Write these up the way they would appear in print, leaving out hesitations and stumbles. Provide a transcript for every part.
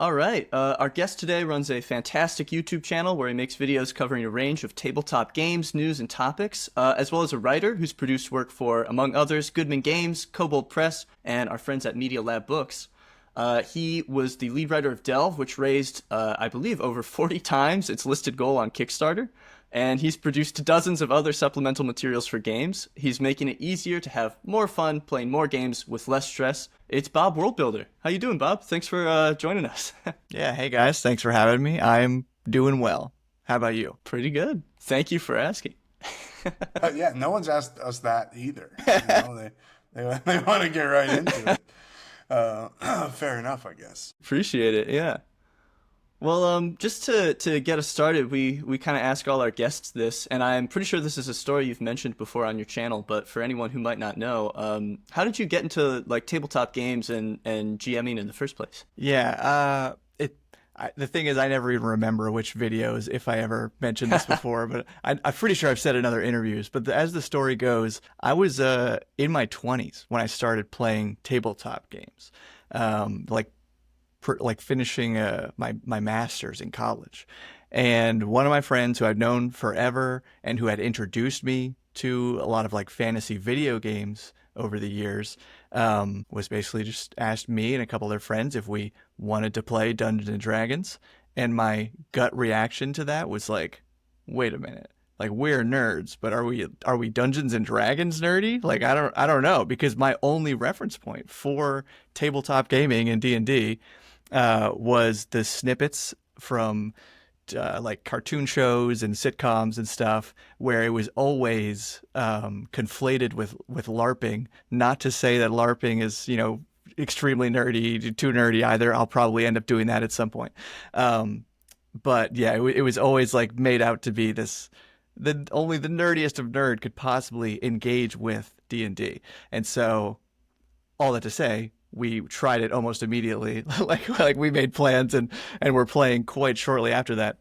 All right. Our guest today runs a fantastic YouTube channel where he makes videos covering a range of tabletop games, news, and topics, as well as a writer who's produced work for, among others, Goodman Games, Kobold Press, and our friends at Media Lab Books. He was the lead writer of Delve, which raised, I believe, over 40 times its listed goal on Kickstarter. And he's produced dozens of other supplemental materials for games. He's making it easier to have more fun playing more games with less stress. It's Bob Worldbuilder. How you doing, Bob? Thanks for joining us. Yeah, hey guys, thanks for having me. I'm doing well. How about you? Pretty good. Thank you for asking. Yeah, no one's asked us that either. They want to get right into it. Fair enough, I guess. Appreciate it. Yeah. Well, just to get us started, we kind of ask all our guests this, and I'm pretty sure this is a story you've mentioned before on your channel, but for anyone who might not know, how did you get into like tabletop games and GMing in the first place? Yeah, the thing is, I never even remember which videos, if I ever mentioned this before, but I'm pretty sure I've said it in other interviews. But as the story goes, I was in my 20s when I started playing tabletop games, like finishing my master's in college. And one of my friends who I'd known forever and who had introduced me to a lot of like fantasy video games over the years was basically just asked me and a couple of their friends if we wanted to play Dungeons and Dragons. And my gut reaction to that was like, wait a minute. Like, we're nerds, but are we Dungeons and Dragons nerdy? Like, I don't know, because my only reference point for tabletop gaming and D&D was the snippets from like cartoon shows and sitcoms and stuff, where it was always conflated with LARPing. Not to say that LARPing is, extremely nerdy, too nerdy either. I'll probably end up doing that at some point. But yeah, it was always like made out to be only the nerdiest of nerd could possibly engage with D&D. And so all that to say, we tried it almost immediately. like we made plans and were playing quite shortly after that.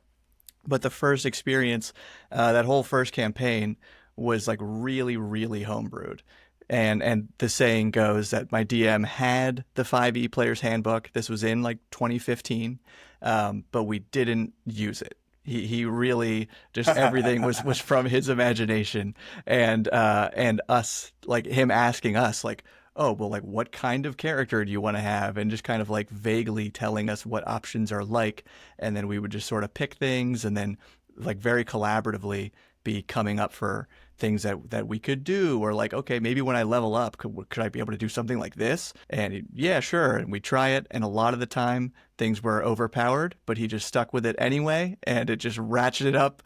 But the first experience, that whole first campaign was like really, really homebrewed. And the saying goes that my DM had the 5e Player's Handbook. This was in like 2015, but we didn't use it. He really just everything was from his imagination, and us, like him asking us like, oh, well, like, what kind of character do you want to have? And just kind of like vaguely telling us what options are like. And then we would just sort of pick things and then like very collaboratively be coming up for things that we could do, or like, okay, maybe when I level up, could I be able to do something like this? And yeah, sure. And we try it. And a lot of the time things were overpowered, but he just stuck with it anyway. And it just ratcheted up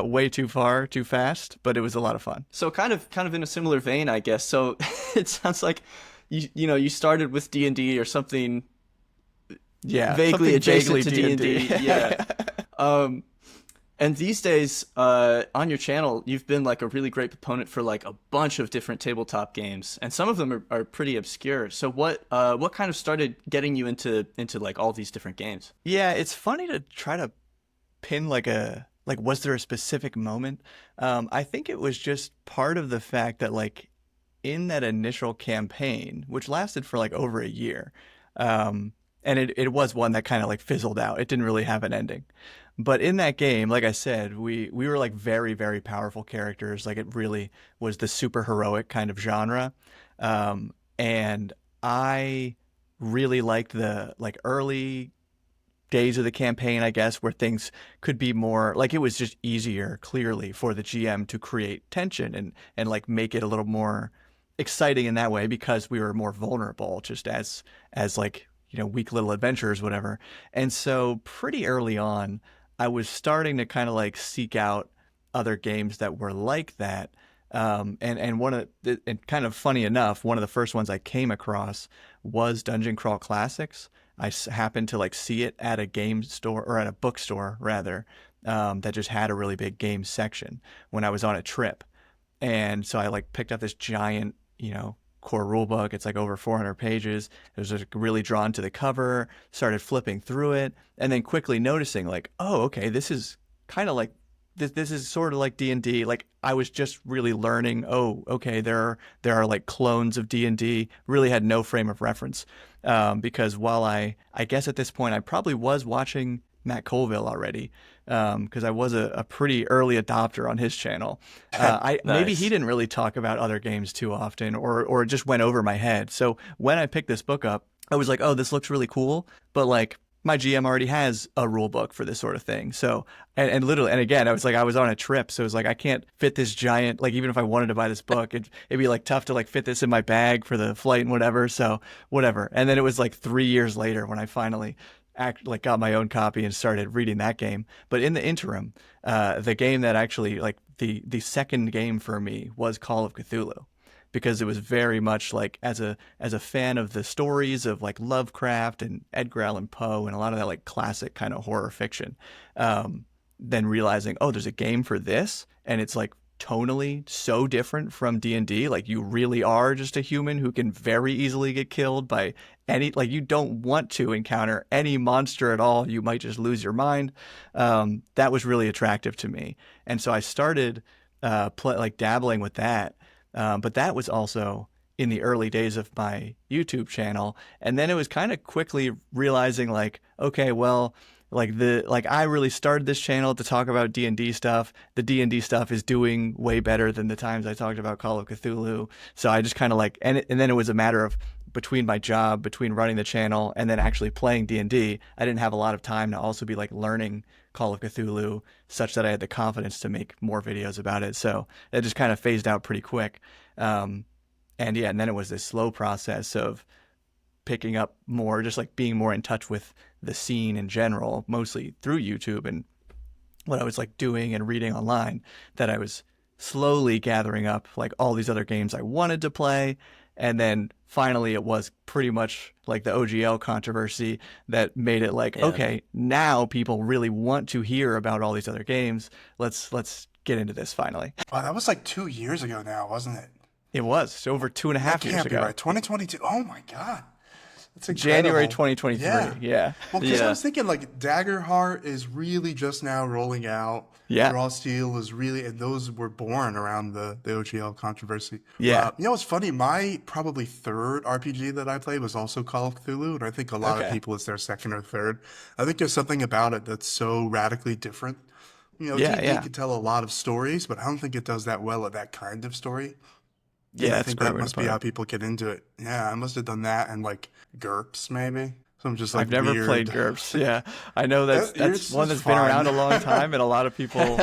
way too far, too fast. But it was a lot of fun. So kind of in a similar vein, I guess. So it sounds like you started with D&D or something, yeah, vaguely something adjacent vaguely to D&D. Yeah. And these days, on your channel, you've been like a really great proponent for like a bunch of different tabletop games, and some of them are pretty obscure. So what kind of started getting you into like all these different games? Yeah, it's funny to try to pin like was there a specific moment? I think it was just part of the fact that like in that initial campaign, which lasted for like over a year, and it was one that kind of like fizzled out. It didn't really have an ending. But in that game, like I said, we were like very, very powerful characters. Like it really was the super heroic kind of genre. And I really liked the like early days of the campaign, I guess, where things could be more like it was just easier, clearly, for the GM to create tension and like make it a little more exciting in that way, because we were more vulnerable just as like, weak little adventurers, whatever. And so pretty early on, I was starting to kind of like seek out other games that were like that. And and kind of funny enough, one of the first ones I came across was Dungeon Crawl Classics. I happened to like see it at a game store, or at a bookstore rather, that just had a really big game section when I was on a trip. And so I like picked up this giant, core rule book. It's like over 400 pages. I was just really drawn to the cover, started flipping through it, and then quickly noticing like, oh, okay, this is kind of like this is sort of like D&D. Like I was just really learning, oh, okay, there are like clones of D&D. Really had no frame of reference. Because while I guess at this point I probably was watching Matt Colville already, because I was a pretty early adopter on his channel. Maybe he Nice. didn't really talk about other games too often, or it just went over my head. So when I picked this book up, I was like, oh, this looks really cool, but like my GM already has a rule book for this sort of thing. So, and literally, and again, I was on a trip. So it was like, I can't fit this giant, like, even if I wanted to buy this book, it'd be like tough to like fit this in my bag for the flight and whatever. So whatever. And then it was like 3 years later when I finally got my own copy and started reading that game. But in the interim, the game that actually like the second game for me was Call of Cthulhu, because it was very much like as a fan of the stories of like Lovecraft and Edgar Allan Poe and a lot of that like classic kind of horror fiction, then realizing, oh, there's a game for this, and it's like tonally so different from D&D. Like you really are just a human who can very easily get killed by any, like you don't want to encounter any monster at all. You might just lose your mind. That was really attractive to me. And so I started dabbling with that. But that was also in the early days of my YouTube channel. And then it was kind of quickly realizing like, okay, well, I really started this channel to talk about D&D stuff. The D&D stuff is doing way better than the times I talked about Call of Cthulhu. So I just kind of like, and then it was a matter of between my job, between running the channel and then actually playing D&D, I didn't have a lot of time to also be like learning Call of Cthulhu such that I had the confidence to make more videos about it. So it just kind of phased out pretty quick. And then it was this slow process of picking up more, just like being more in touch with the scene in general, mostly through YouTube and what I was like doing and reading online, that I was slowly gathering up like all these other games I wanted to play. And then finally it was pretty much like the OGL controversy that made it like, okay, now people really want to hear about all these other games. Let's get into this finally. Wow, that was like 2 years ago now, wasn't it? It was over 2.5 years Can't be ago. right. 2022. Oh my God. That's January incredible. 2023. Yeah. Well, because I was thinking like Daggerheart is really just now rolling out. Yeah. Raw Steel is really, and those were born around the OGL controversy. Yeah. You know what's funny? My probably third RPG that I played was also Call of Cthulhu, and I think a lot of people it's their second or third. I think there's something about it that's so radically different. You know, D&D could tell a lot of stories, but I don't think it does that well at that kind of story. Yeah, I think that must be how people get into it. Yeah, I must have done that and like GURPS maybe. Some just like I've never weird... played GURPS. Yeah, I know that's one that's been around a long time, and a lot of people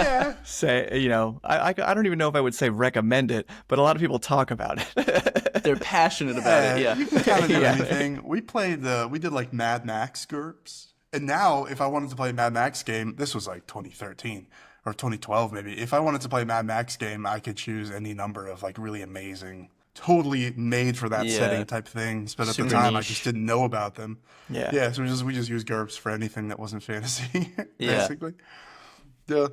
say, you know, I don't even know if I would say recommend it, but a lot of people talk about it. They're passionate about it. Yeah, you can kind of do anything. We did like Mad Max GURPS, and now if I wanted to play a Mad Max game, this was like 2013. Or 2012 maybe. If I wanted to play a Mad Max game, I could choose any number of like really amazing, totally made for that setting type things. But at the time, I just didn't know about them. Yeah. So we just used GURPS for anything that wasn't fantasy, basically. Yeah.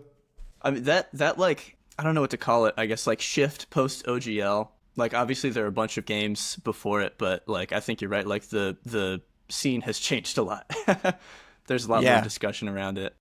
I mean that like, I don't know what to call it. I guess like shift post OGL. Like obviously there are a bunch of games before it, but like I think you're right. Like the scene has changed a lot. There's a lot more discussion around it.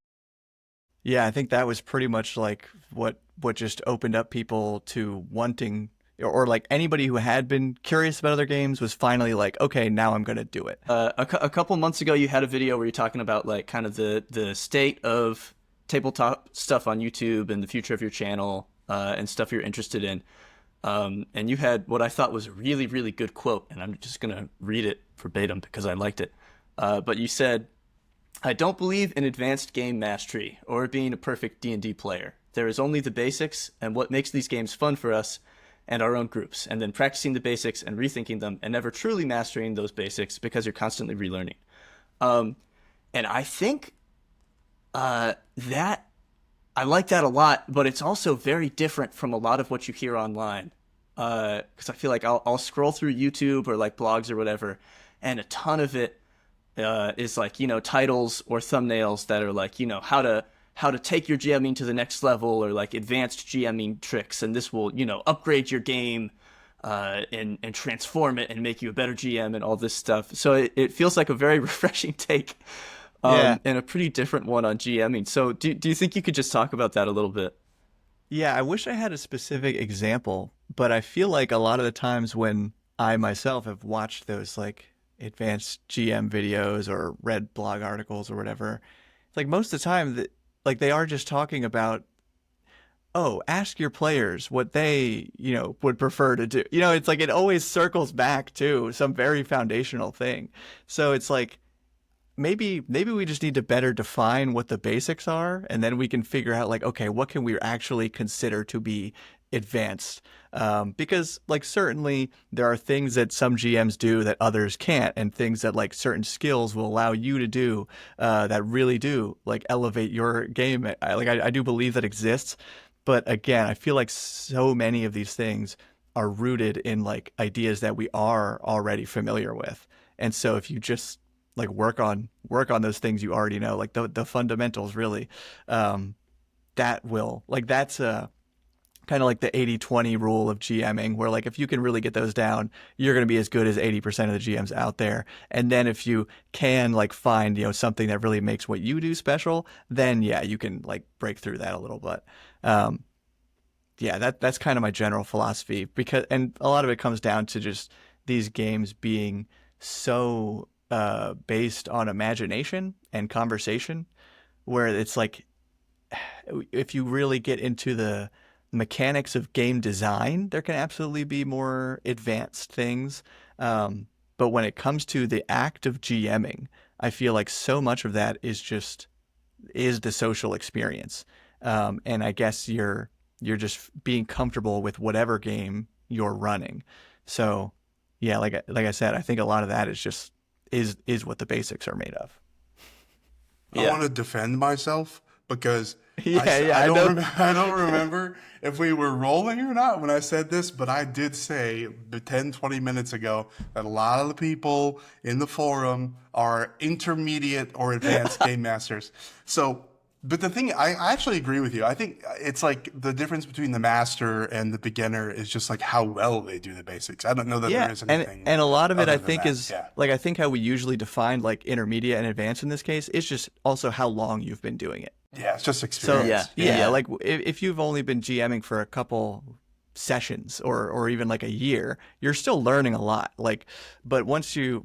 Yeah, I think that was pretty much like what just opened up people to wanting, or like anybody who had been curious about other games was finally like, okay, now I'm going to do it. A couple months ago, you had a video where you're talking about like kind of the state of tabletop stuff on YouTube and the future of your channel and stuff you're interested in. And you had what I thought was a really, really good quote, and I'm just going to read it verbatim because I liked it. But you said, I don't believe in advanced game mastery or being a perfect D&D player. There is only the basics and what makes these games fun for us and our own groups, and then practicing the basics and rethinking them and never truly mastering those basics because you're constantly relearning. And I think that I like that a lot, but it's also very different from a lot of what you hear online. Because I feel like I'll scroll through YouTube or like blogs or whatever, and a ton of it is like, you know, titles or thumbnails that are like, you know, how to take your GMing to the next level, or like advanced GMing tricks, and this will, you know, upgrade your game and transform it and make you a better GM and all this stuff. So it feels like a very refreshing take Yeah. and a pretty different one on GMing. So do you think you could just talk about that a little bit? Yeah, I wish I had a specific example, but I feel like a lot of the times when I myself have watched those like advanced GM videos or read blog articles or whatever, it's like most of the time that like they are just talking about, oh, ask your players what they, would prefer to do. It's like it always circles back to some very foundational thing. So it's like maybe we just need to better define what the basics are, and then we can figure out like, okay, what can we actually consider to be advanced? Because like certainly there are things that some GMs do that others can't, and things that like certain skills will allow you to do that really do like elevate your game. I do believe that exists, but again, I feel like so many of these things are rooted in like ideas that we are already familiar with. And so if you just like work on those things you already know, like the fundamentals really, that will like that's kind of like the 80-20 rule of GMing, where like if you can really get those down, you're going to be as good as 80% of the GMs out there. And then if you can like find, something that really makes what you do special, then yeah, you can like break through that a little bit. Um, yeah, that's kind of my general philosophy, because and a lot of it comes down to just these games being so based on imagination and conversation, where it's like if you really get into the mechanics of game design, there can absolutely be more advanced things. But when it comes to the act of GMing, I feel like so much of that is the social experience. And I guess you're just being comfortable with whatever game you're running. So yeah, like I said, I think a lot of that is what the basics are made of. I Yeah. want to defend myself because Yeah, I I don't know. I don't remember if we were rolling or not when I said this, but I did say 10, 20 minutes ago that a lot of the people in the forum are intermediate or advanced game masters. So, but the thing, I actually agree with you. I think it's like the difference between the master and the beginner is just like how well they do the basics. I don't know that there Yeah, is and anything and a lot of it I other than think that. is Yeah. like I think how we usually define like intermediate and advanced in this case is just also how long you've been doing it. Yeah, it's just So Yeah. experience. yeah, Yeah. like if you've only been GMing for a couple sessions or even like a year, you're still learning a lot. Like, but once you've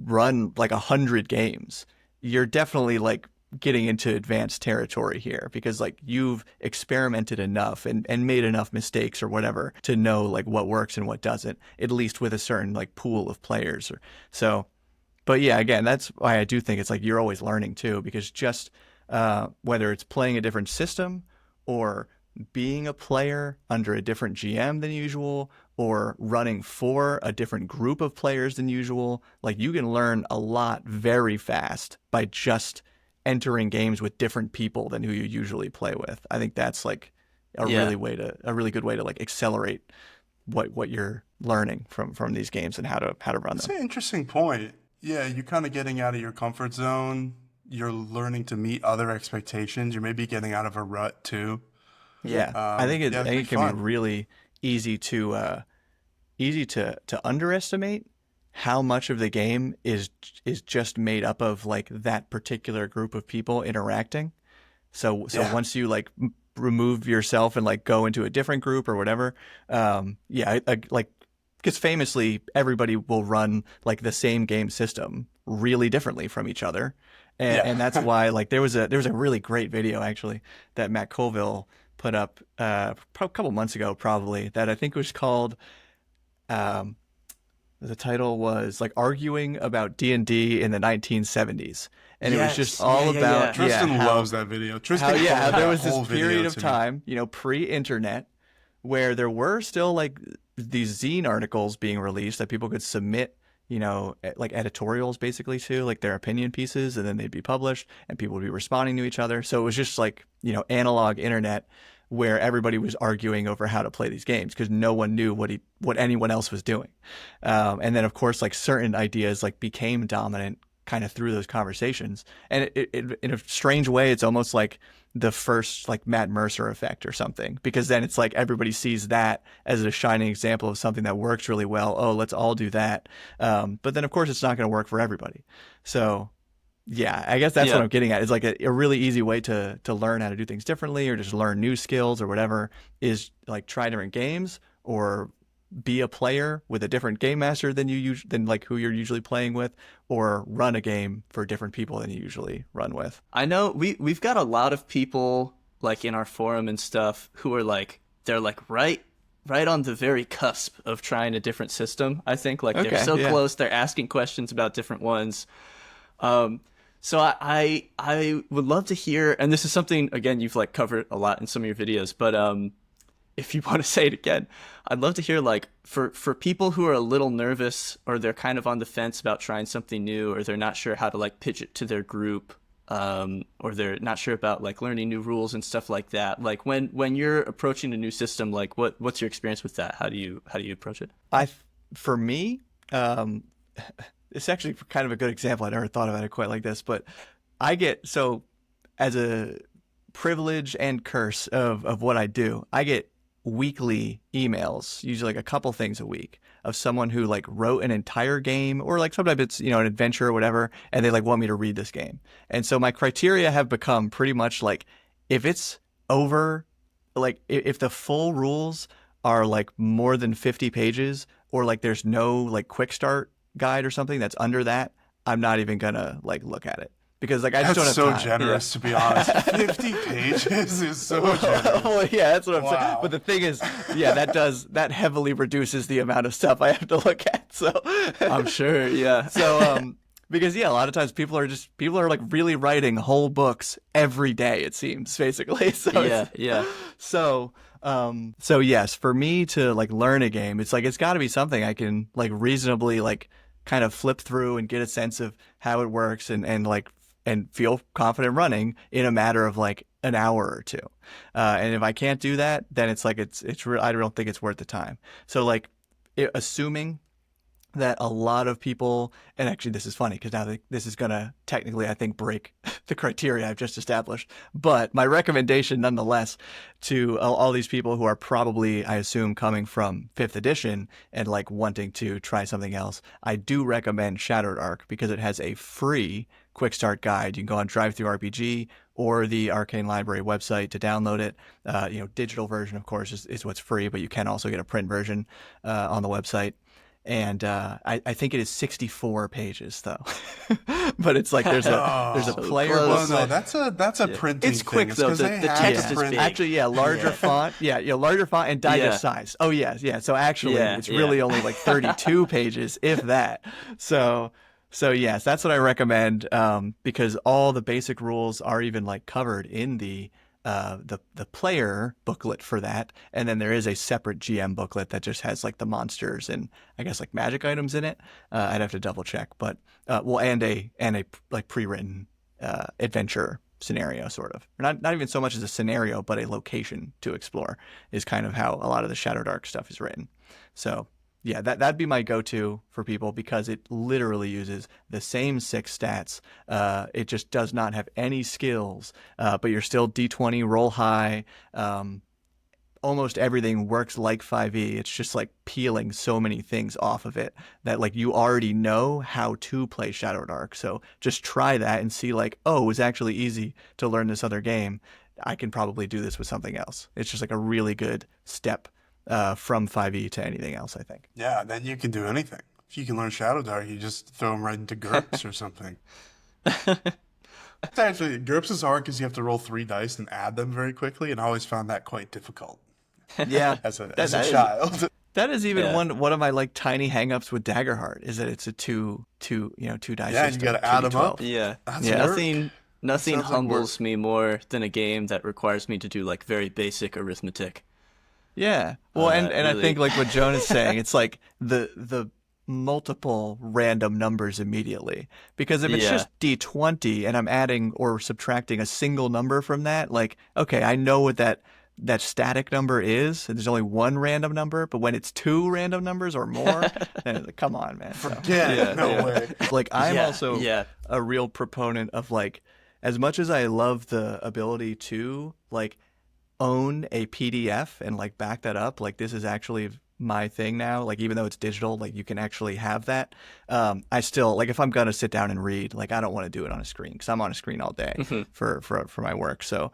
run like 100 games, you're definitely like getting into advanced territory here, because like you've experimented enough and made enough mistakes or whatever to know like what works and what doesn't, at least with a certain like pool of players. Or so but yeah, again, that's why I do think it's like you're always learning too, because just whether it's playing a different system or being a player under a different GM than usual or running for a different group of players than usual, like you can learn a lot very fast by just entering games with different people than who you usually play with. I think that's like Yeah. a really good way to like accelerate what you're learning from these games and how to run That's them. an interesting point. Yeah, you're kind of getting out of your comfort zone. You're learning to meet other expectations. You're maybe getting out of a rut too. Yeah, Yeah, I it's think pretty it can be fun. really easy to underestimate how much of the game is just made up of like that particular group of people interacting. So Yeah. once you like remove yourself and like go into a different group or whatever, yeah, like because famously everybody will run like the same game system really differently from each other, Yeah. and that's why like there was a really great video actually that Matt Colville put up a couple months ago probably, that I think was called um, the title was like arguing about D&D in the 1970s, and it was just Yes. all Yeah, yeah, yeah. about yeah Tristan loves that video. how Tristan yeah how forwarded there that was this whole period video of to me. time, pre-internet, where there were still like these zine articles being released that people could submit, like editorials basically to, like their opinion pieces, and then they'd be published and people would be responding to each other. So it was just like, analog internet, where everybody was arguing over how to play these games because no one knew what anyone else was doing. And then of course like certain ideas like became dominant kind of through those conversations. And it in a strange way, it's almost like the first like Matt Mercer effect or something, because then it's like everybody sees that as a shining example of something that works really well. Oh, let's all do that. But then of course it's not going to work for everybody. So Yeah, I guess that's Yeah. what I'm getting at. Is like a really easy way to learn how to do things differently, or just learn new skills or whatever, is like try different games, or be a player with a different game master than like who you're usually playing with, or run a game for different people than you usually run with. I know we've got a lot of people like in our forum and stuff who are like they're like right on the very cusp of trying a different system. I think like they're Okay, so yeah. close, they're asking questions about different ones. Um, so I would love to hear, and this is something again you've like covered a lot in some of your videos, but if you want to say it again, I'd love to hear like for people who are a little nervous or they're kind of on the fence about trying something new or they're not sure how to like pitch it to their group, or they're not sure about like learning new rules and stuff like that. Like when you're approaching a new system, like what's your experience with that? How do you approach it? For me, it's actually kind of a good example. I never thought about it quite like this, but I get so as a privilege and curse of what I do, I get weekly emails, usually like a couple things a week, of someone who like wrote an entire game, or like sometimes it's, you know, an adventure or whatever, and they like want me to read this game. And so my criteria have become pretty much like, if it's over, like if the full rules are like more than 50 pages, or like there's no like quick start guide or something that's under that, I'm not even gonna like look at it, because like I just That's don't have so time. generous, to be honest. 50 pages is so generous. Well, yeah, that's what I'm saying. Wow. But the thing is, yeah, that heavily reduces the amount of stuff I have to look at. So I'm sure, yeah. because yeah, a lot of times people are like really writing whole books every day, it seems, basically. So Yeah, yeah. so yes, for me to like learn a game, it's like it's got to be something I can like reasonably like kind of flip through and get a sense of how it works, and like and feel confident running in a matter of like an hour or two. And if I can't do that, then it's like I don't think it's worth the time. So like assuming that a lot of people, and actually this is funny because now this is going to technically, I think, break the criteria I've just established. But my recommendation nonetheless to all these people who are probably, I assume, coming from 5th edition and like wanting to try something else, I do recommend Shattered Arc, because it has a free quick start guide. You can go on DriveThruRPG or the Arcane Library website to download it. Digital version, of course, is what's free, but you can also get a print version on the website. And I think it is 64 pages though, but it's like there's a player close. Well, booklet. no, that's a printing It's thing. quick, though. 'cause The they have text to is print- big. Actually, yeah, larger font. Yeah, larger font and digest size. Oh, yeah. So actually, Yeah, it's really only like 32 pages, if that. So yes, that's what I recommend, because all the basic rules are even like covered in the player booklet for that, and then there is a separate GM booklet that just has like the monsters and I guess like magic items in it. I'd have to double check, but and a like pre-written adventure scenario, sort of. Or not even so much as a scenario, but a location to explore is kind of how a lot of the Shattered Arc stuff is written. So yeah, that'd be my go-to for people, because it literally uses the same 6 stats. It just does not have any skills, but you're still D20, roll high. Almost everything works like 5e. It's just like peeling so many things off of it that like you already know how to play Shattered Arc. So just try that and see like, oh, it was actually easy to learn this other game. I can probably do this with something else. It's just like a really good step from 5e to anything else, I think. Yeah, then you can do anything. If you can learn Shadow Dart, you just throw them right into GURPS or something. It's actually, GURPS is hard because you have to roll 3 dice and add them very quickly, and I always found that quite difficult Yeah, as a that is- child. That is even Yeah. one of my like tiny hangups with Daggerheart, is that it's a two dice Yeah, system. you gotta add 'em up. 2d12. Yeah. That's Yeah. work. Nothing Sounds like humbles me more than a game that requires me to do like very basic arithmetic. Yeah. Well, and I really- think like what Joan is saying, it's like the multiple random numbers immediately. Because if it's Yeah. just D20 and I'm adding or subtracting a single number from that, like, okay, I know what that static number is, and there's only one random number, but when it's 2 random numbers or more, then it's like, come on, man. So, Yeah, no way. like I'm Yeah, also yeah. a real proponent of like, as much as I love the ability to like own a PDF and like back that up, like this is actually my thing now. Like even though it's digital, like you can actually have that. I still like if I'm gonna sit down and read, like I don't want to do it on a screen because I'm on a screen all day Mhm. for my work. So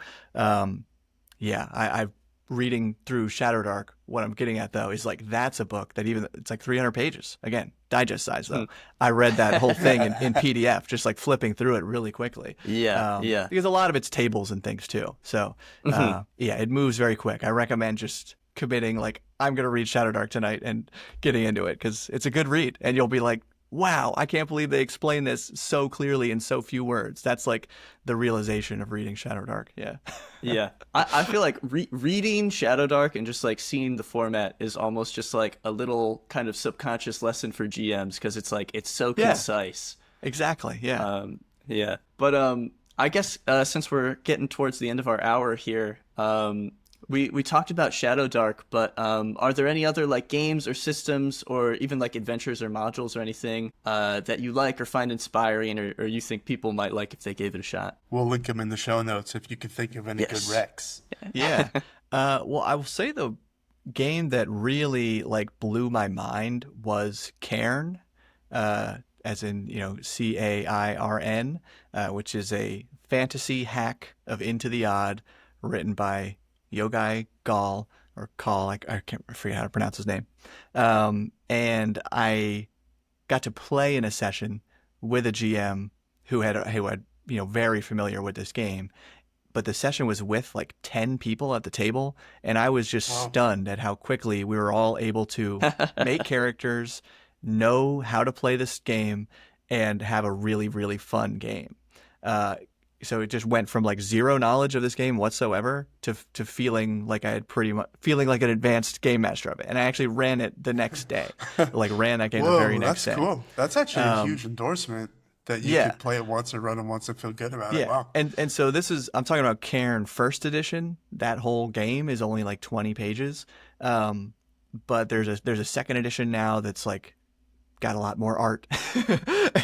yeah, I'm reading through Shadow Dark. What I'm getting at though is like that's a book that even it's like 300 pages. Again, digest size though. I read that whole thing in PDF, just like flipping through it really quickly. Yeah, yeah. Because a lot of it's tables and things too. So Mhm. yeah, it moves very quick. I recommend just committing like I'm gonna read Shadow Dark tonight and getting into it because it's a good read, and you'll be like, wow, I can't believe they explain this so clearly in so few words. That's like the realization of reading Shadow Dark. Yeah. Yeah, I feel like reading Shadow Dark and just like seeing the format is almost just like a little kind of subconscious lesson for GMs because it's like it's so Yeah, concise. exactly. Yeah. Yeah, but I guess since we're getting towards the end of our hour here, we talked about Shadow Dark, but are there any other like games or systems or even like adventures or modules or anything that you like or find inspiring or you think people might like if they gave it a shot? We'll link them in the show notes if you can think of any good Yes. recs. Yeah. Well, I will say the game that really like blew my mind was Cairn, as in, Cairn, which is a fantasy hack of Into the Odd written by Yogai Gall or Call. I can't I forget how to pronounce his name. And I got to play in a session with a GM who had very familiar with this game, but the session was with like 10 people at the table, and I was just Wow. stunned at how quickly we were all able to make characters, know how to play this game, and have a really, really fun game. Uh, so it just went from like zero knowledge of this game whatsoever to feeling like I had pretty much feeling like an advanced game master of it. And I actually ran it the next day, like ran that game the very Whoa, next that's day. cool. That's actually a huge endorsement that you Yeah, could play it once and run it once and feel good about it. yeah, Wow. and so this is I'm talking about Cairn First Edition. That whole game is only like 20 pages, um, but there's a second edition now that's like got a lot more art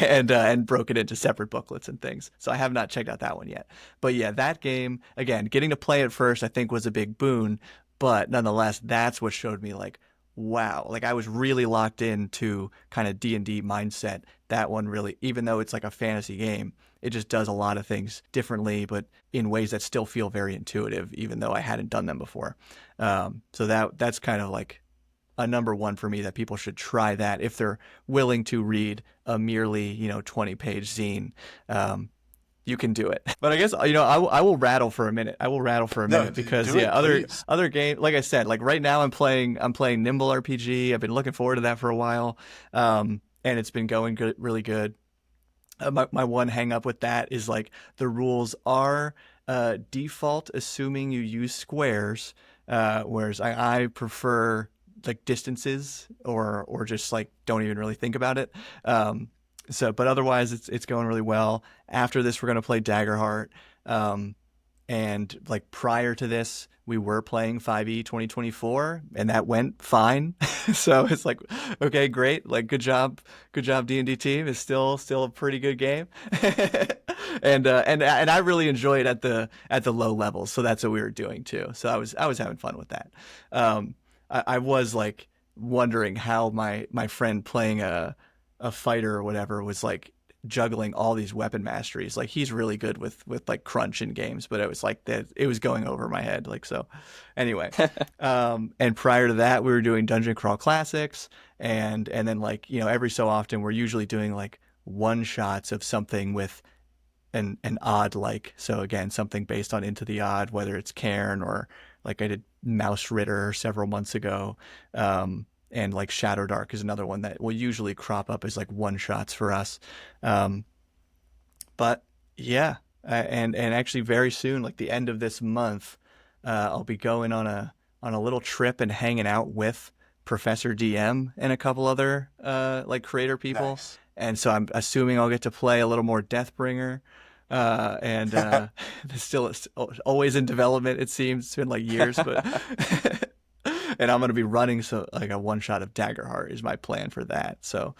and broken into separate booklets and things. So I have not checked out that one yet. But yeah, that game again, getting to play it first, I think was a big boon. But nonetheless, that's what showed me like, wow, like I was really locked into kind of D&D mindset. That one really, even though it's like a fantasy game, it just does a lot of things differently, but in ways that still feel very intuitive, even though I hadn't done them before. So that's kind of like a number one for me that people should try that if they're willing to read a merely 20-page zine. You can do it. But I guess I will rattle for a minute. I will rattle for a No, minute because do yeah, it, please. other game, like I said, like right now I'm playing Nimble RPG. I've been looking forward to that for a while, and it's been going good, really good. My one hang up with that is like the rules are default assuming you use squares, whereas I prefer like distances or just like don't even really think about it. But otherwise it's going really well. After this, we're gonna play Daggerheart. Um, and like prior to this, we were playing 5e 2024, and that went fine. So it's like, okay, great, like good job D&D team. It's still a pretty good game, and I really enjoy it at the low levels. So that's what we were doing too. So I was having fun with that. I was like wondering how my friend playing a fighter or whatever was like juggling all these weapon masteries. Like he's really good with like crunch in games, but it was like that it was going over my head. Like so anyway. And prior to that we were doing Dungeon Crawl Classics and then like, every so often we're usually doing like one shots of something with an odd like. So again, something based on Into the Odd, whether it's Cairn or like I did Mouse Ritter several months ago. And like Shadow Dark is another one that will usually crop up as like one shots for us. Um, but yeah, and actually very soon, like the end of this month, I'll be going on a little trip and hanging out with Professor DM and a couple other like creator people. Nice. And so I'm assuming I'll get to play a little more Deathbringer. And it's still it's always in development. It seems it's been like years, but and I'm going to be running so like a one shot of Daggerheart is my plan for that. So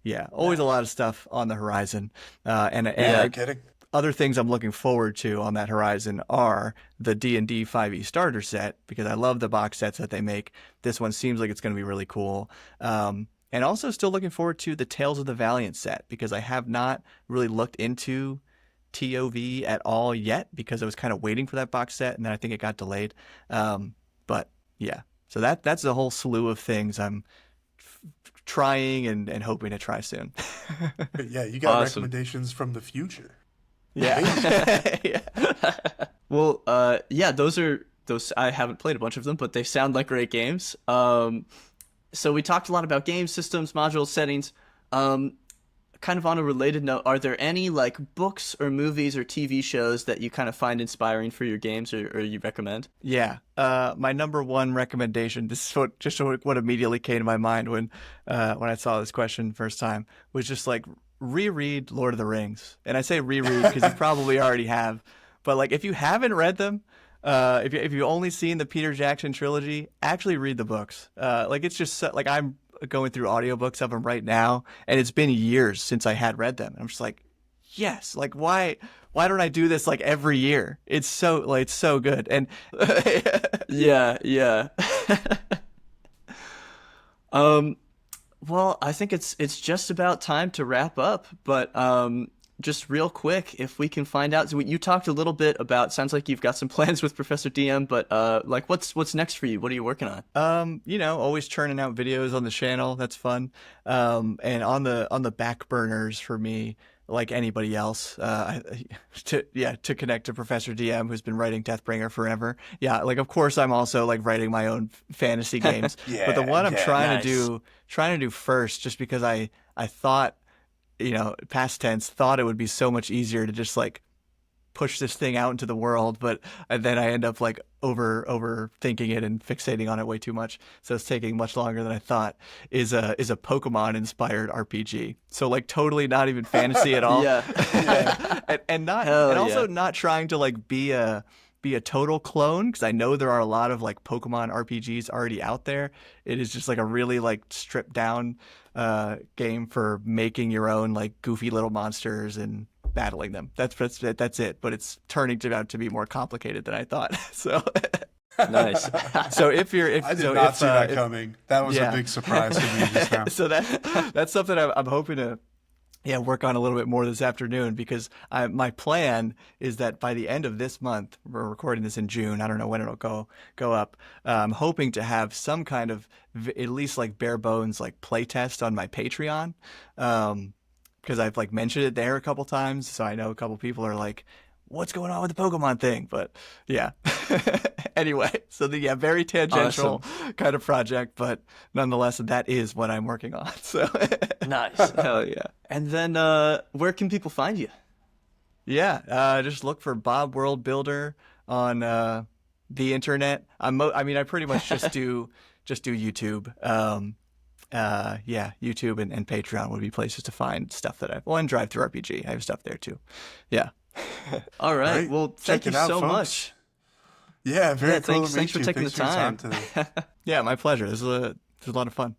yeah, always a lot of stuff on the horizon. And Yeah, Yeah. kidding. other things I'm looking forward to on that horizon are the D&D 5e starter set, because I love the box sets that they make. This one seems like it's going to be really cool. And also still looking forward to the Tales of the Valiant set, because I have not really looked into TOV at all yet, because I was kind of waiting for that box set, and then I think it got delayed. But yeah, so that's a whole slew of things I'm trying and hoping to try soon. Yeah, you got Awesome. recommendations from the future. Yeah. Yeah. Well, yeah, those I haven't played a bunch of them, but they sound like great games. So we talked a lot about game systems, modules, settings. Kind of on a related note, are there any like books or movies or TV shows that you kind of find inspiring for your games, or you recommend? Yeah. My number one recommendation, this is what immediately came to my mind when I saw this question first time, was just like reread Lord of the Rings. And I say reread because you probably already have, but like if you haven't read them, if you've only seen the Peter Jackson trilogy, actually read the books. Like it's just like I'm going through audiobooks of them right now, and it's been years since I had read them. And I'm just like, yes, like why don't I do this like every year? It's so good. And Yeah, yeah. Well, I think it's just about time to wrap up, but just real quick, if we can find out, so you talked a little bit about, sounds like you've got some plans with Professor DM, but like what's next for you? What are you working on? always churning out videos on the channel. That's fun. And on the back burners for me, like anybody else, to connect to Professor DM, who's been writing Deathbringer forever. Yeah, like of course I'm also like writing my own fantasy games. Yeah, But the one I'm yeah, trying nice. to do first, just because I thought, past tense, thought it would be so much easier to just like push this thing out into the world, but then I end up like overthinking it and fixating on it way too much. So it's taking much longer than I thought. Is a Pokemon inspired RPG. So like totally not even fantasy at all. Yeah. And not Hell and also yeah. not trying to like be a total clone, because I know there are a lot of like Pokemon RPGs already out there. It is just like a really like stripped down game for making your own like goofy little monsters and battling them. That's it. But it's turning out to be more complicated than I thought. So Nice. so I did not see that coming. That was a big surprise to me just now. so that's something I'm hoping to work on a little bit more this afternoon, because my plan is that by the end of this month, we're recording this in June. I don't know when it'll go up. I'm hoping to have some kind of at least like bare bones like play test on my Patreon, because I've like mentioned it there a couple times. So I know a couple people are like, "What's going on with the Pokemon thing?" But yeah. Anyway, so very tangential kind of project, but nonetheless, that is what I'm working on. So. Nice. Hell yeah. And then where can people find you? Yeah, just look for Bob Worldbuilder on the internet. I pretty much just do YouTube. YouTube and Patreon would be places to find stuff that and Drive Through RPG. I have stuff there too. Yeah. All right. Right? Well, Check thank you it out, so folks. much. Yeah, very Yeah, cool thanks to meet for you. taking Thanks the for your time. today. Yeah, my pleasure. This is a lot of fun.